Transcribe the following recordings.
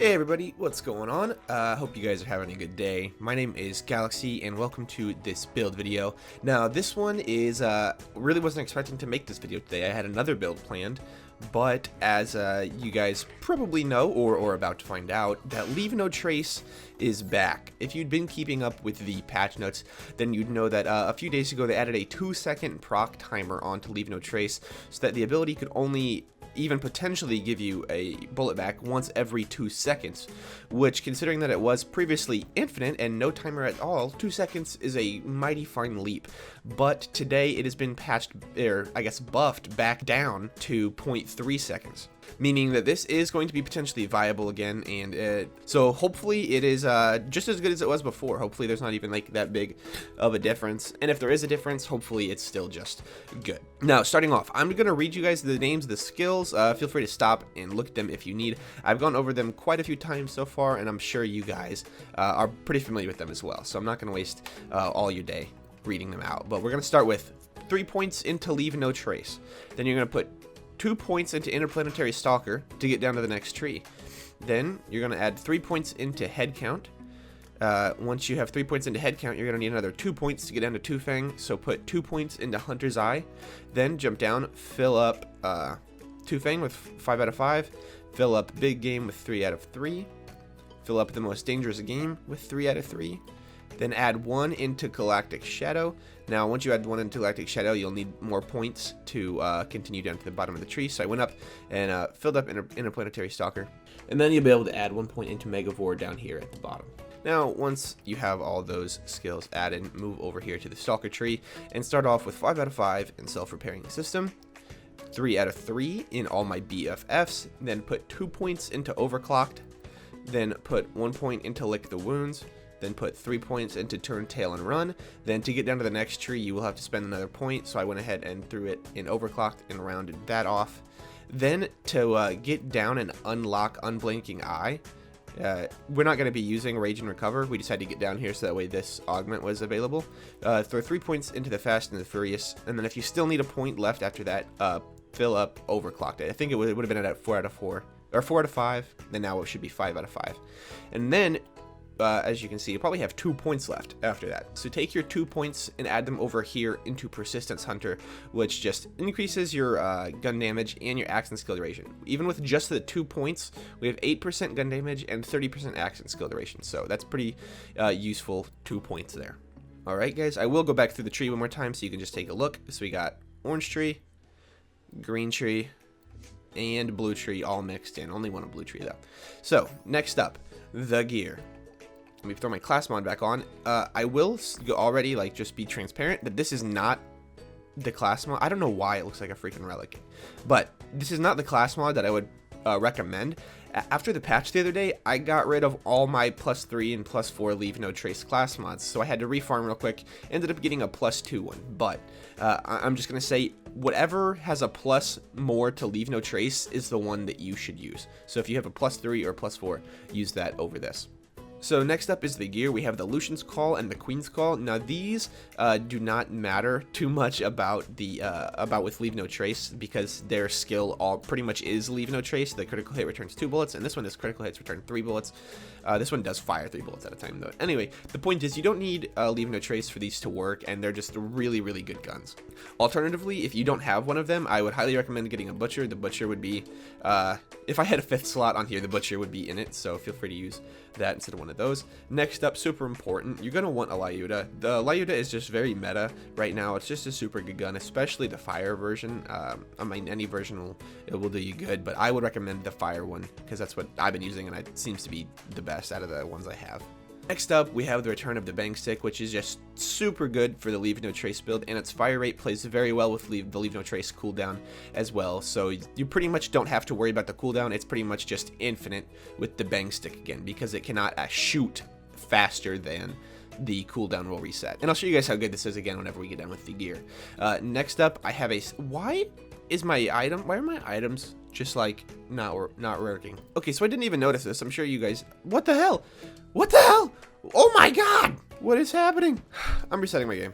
Hey everybody, what's going on? Hope you guys are having a good day. My name is Galaxy and welcome to this build video. Now this one is, really wasn't expecting to make this video today. I had another build planned, but as you guys probably know or are about to find out, that Leave No Trace is back. If you'd been keeping up with the patch notes, then you'd know that a few days ago they added a 2-second proc timer onto Leave No Trace so that the ability could only even potentially give you a bullet back once every 2 seconds, which, considering that it was previously infinite and no timer at all, 2 seconds is a mighty fine leap. But today it has been patched, or I guess buffed back down to 0.3 seconds. Meaning that this is going to be potentially viable again, and so hopefully it is just as good as it was before. Hopefully there's not even like that big of a difference, and if there is a difference, hopefully it's still just good. Now, starting off, I'm going to read you guys the names of the skills. Feel free to stop and look at them if you need. I've gone over them quite a few times so far, and I'm sure you guys are pretty familiar with them as well, so I'm not going to waste all your day reading them out. But we're going to start with 3 points into Leave No Trace. Then you're going to put 2 points into Interplanetary Stalker to get down to the next tree. Then you're going to add 3 points into Head Count. Once you have 3 points into Head Count, you're going to need another 2 points to get down to Two Fang, so put 2 points into Hunter's Eye. Then jump down, fill up Two Fang with 5 out of 5, fill up Big Game with 3 out of 3, fill up the Most Dangerous Game with 3 out of 3, then add 1 into Galactic Shadow. Now, once you add 1 into Galactic Shadow, you'll need more points to continue down to the bottom of the tree. So I went up and filled up Interplanetary Stalker. And then you'll be able to add 1 point into Megavore down here at the bottom. Now, once you have all those skills added, move over here to the Stalker tree and start off with 5 out of 5 in Self-Repairing System, 3 out of 3 in all my BFFs, then put 2 points into Overclocked, then put 1 point into Lick the Wounds, then put 3 points into Turn Tail and Run. Then to get down to the next tree, you will have to spend another point, so I went ahead and threw it in Overclocked and rounded that off. Then to get down and unlock Unblinking Eye, we're not going to be using Rage and Recover. We just had to get down here so that way this augment was available. Throw 3 points into the Fast and the Furious, and then if you still need a point left after that, fill up Overclocked. I think it would have been at 4 out of 4, or 4 out of 5, then now it should be 5 out of 5. And then as you can see, you probably have 2 points left after that. So take your 2 points and add them over here into Persistence Hunter, which just increases your gun damage and your axe and skill duration. Even with just the 2 points, we have 8% gun damage and 30% axe and skill duration. So that's pretty useful 2 points there. Alright guys, I will go back through the tree one more time so you can just take a look. So we got orange tree, green tree, and blue tree all mixed in. Only one blue tree though. So next up, the gear. Let me throw my class mod back on. I will already just be transparent that this is not the class mod. I don't know why it looks like a freaking relic, but this is not the class mod that I would recommend. After the patch the other day, I got rid of all my +3 and +4 Leave No Trace class mods, so I had to refarm real quick. Ended up getting a +2 one, but I'm just gonna say whatever has a plus more to Leave No Trace is the one that you should use. So if you have a +3 or +4, use that over this. So next up is the gear. We have the Lucian's Call and the Queen's Call. Now these do not matter too much about with Leave No Trace because their skill all pretty much is Leave No Trace. The critical hit returns 2 bullets, and this one is critical hits return 3 bullets. This one does fire 3 bullets at a time though. Anyway, the point is you don't need Leave No Trace for these to work, and they're just really, really good guns. Alternatively, if you don't have one of them, I would highly recommend getting a Butcher. The Butcher would be, if I had a 5th slot on here, the Butcher would be in it, so feel free to use that instead of one of those. Next up, super important, you're going to want a Lyuda. The Lyuda is just very meta right now. It's just a super good gun, especially the fire version. I mean, any version will do you good, but I would recommend the fire one because that's what I've been using, and it seems to be the best out of the ones I have. Next up, we have the return of the Bang Stick, which is just super good for the Leave No Trace build, and its fire rate plays very well with the Leave No Trace cooldown as well. So you pretty much don't have to worry about the cooldown. It's pretty much just infinite with the Bang Stick again, because it cannot shoot faster than the cooldown will reset. And I'll show you guys how good this is again whenever we get done with the gear. Next up, I have why are my items just like not working? Okay, so I didn't even notice this. I'm sure you guys, what the hell? What the hell? Oh my god! What is happening? I'm resetting my game.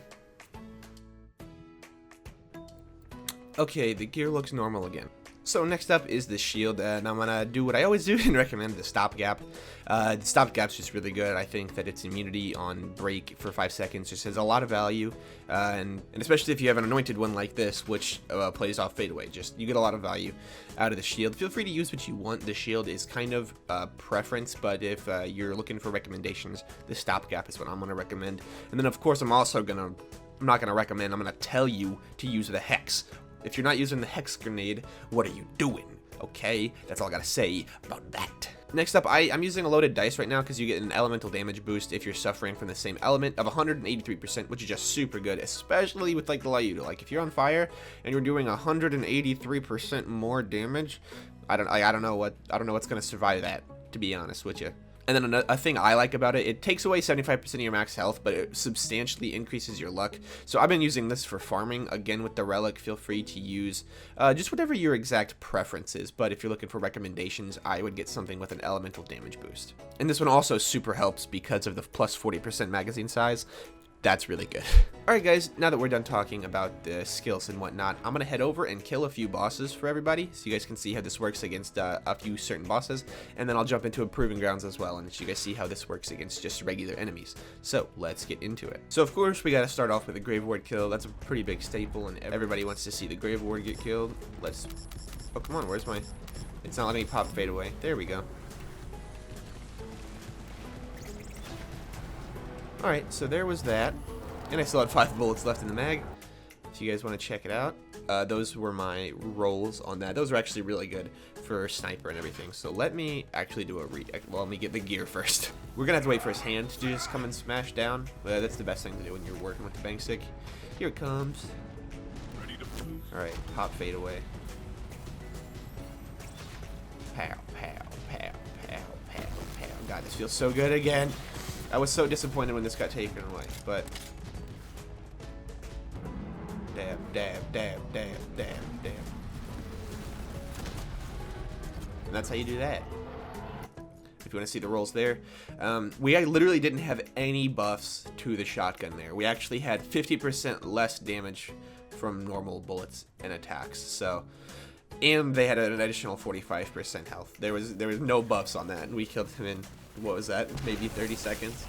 Okay, the gear looks normal again. So next up is the shield, and I'm gonna do what I always do and recommend the stopgap. The stopgap's just really good. I think that its immunity on break for 5 seconds just has a lot of value, and especially if you have an anointed one like this, which plays off fadeaway. Just you get a lot of value out of the shield. Feel free to use what you want. The shield is kind of preference, but if you're looking for recommendations, the stopgap is what I'm gonna recommend. And then of course I'm not gonna recommend. I'm gonna tell you to use the hex. If you're not using the hex grenade, what are you doing? Okay, that's all I gotta say about that. Next up, I'm using a loaded dice right now because you get an elemental damage boost if you're suffering from the same element of 183%, which is just super good, especially with like the Lyuda. Like if you're on fire and you're doing 183% more damage, I don't know what's gonna survive that, to be honest with you. And then a thing I like about it, it takes away 75% of your max health, but it substantially increases your luck. So I've been using this for farming. Again, with the relic, feel free to use just whatever your exact preference is. But if you're looking for recommendations, I would get something with an elemental damage boost. And this one also super helps because of the plus 40% magazine size. That's really good. Alright guys, now that we're done talking about the skills and whatnot, I'm going to head over and kill a few bosses for everybody, so you guys can see how this works against a few certain bosses, and then I'll jump into a proving grounds as well, and let you guys see how this works against just regular enemies. So, let's get into it. So of course, we got to start off with a Grave Ward kill. That's a pretty big staple, and everybody wants to see the Grave Ward get killed. Oh come on, where's my... It's not letting me pop fade away. There we go. Alright, so there was that. And I still had 5 bullets left in the mag. If you guys want to check it out. Those were my rolls on that. Those are actually really good for sniper and everything. So let me actually do well, let me get the gear first. We're going to have to wait for his hand to just come and smash down. That's the best thing to do when you're working with the bang stick. Here it comes. Alright, pop fade away. Pow, pow, pow, pow, pow, pow. God, this feels so good again. I was so disappointed when this got taken away, but dab, dab, dab, dab, dab, dab. And that's how you do that. If you want to see the rolls there, we literally didn't have any buffs to the shotgun there. We actually had 50% less damage from normal bullets and attacks. So, and they had an additional 45% health. There was no buffs on that, and we killed him in, what was that, maybe 30 seconds.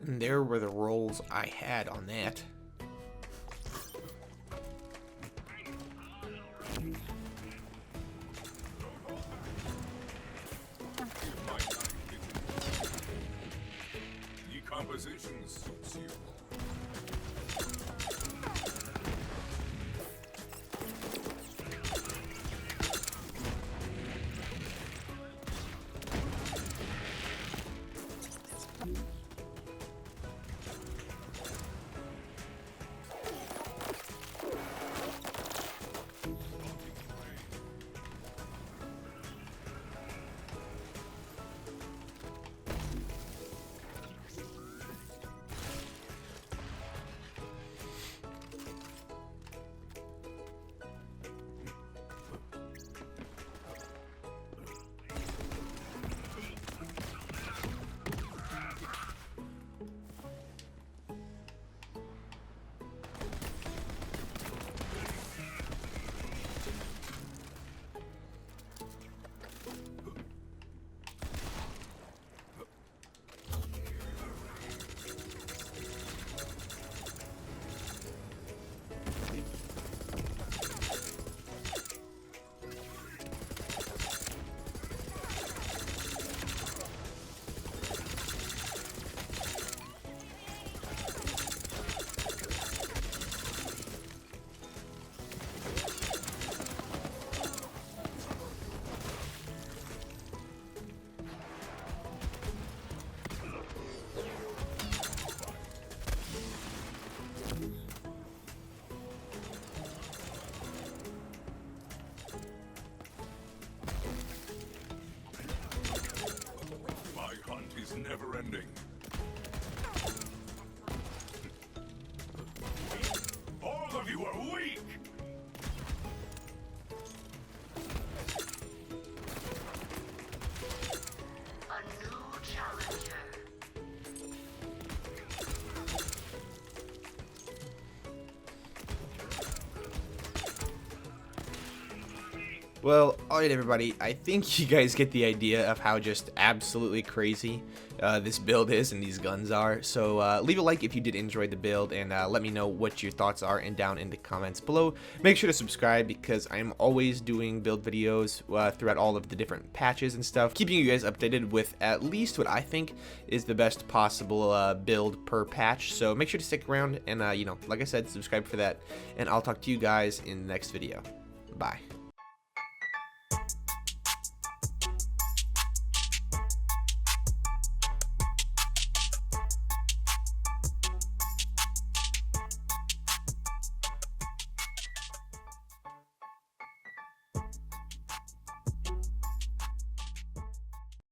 And there were the rolls I had on that. Decomposition suits you. never ending. All of you are weak! A new challenger. Well, alright everybody, I think you guys get the idea of how just absolutely crazy this build is and these guns are. So leave a like if you did enjoy the build, and let me know what your thoughts are and down in the comments below. Make sure to subscribe because I'm always doing build videos throughout all of the different patches and stuff, keeping you guys updated with at least what I think is the best possible build per patch. So make sure to stick around and, you know, like I said, subscribe for that, and I'll talk to you guys in the next video. Bye.